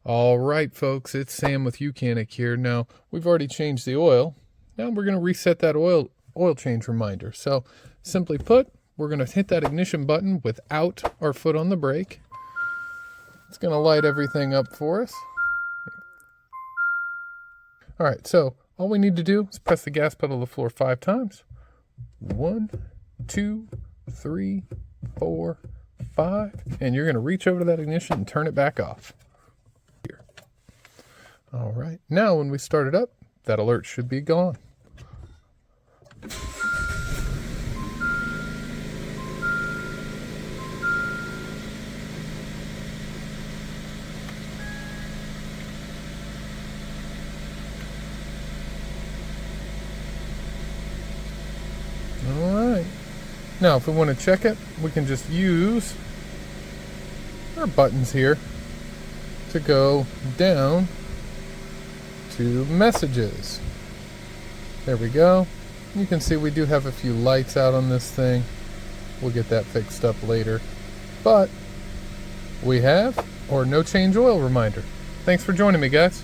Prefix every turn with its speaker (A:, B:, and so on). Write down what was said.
A: All right, folks, it's Sam with Uconnect here. Now, we've already changed the oil. Now we're going to reset that oil change reminder. So, simply put, we're going to hit that ignition button without our foot on the brake. It's going to light everything up for us. All right, so all we need to do is press the gas pedal to the floor 5 times. 1, 2, 3, 4, 5, and you're going to reach over to that ignition and turn it back off. Here. All right, now when we start it up, that alert should be gone. All right, now if we want to check it, we can just use our buttons here to go down to messages. There we go. You can see we do have a few lights out on this thing. We'll get that fixed up later. But we have our no change oil reminder. Thanks for joining me, guys.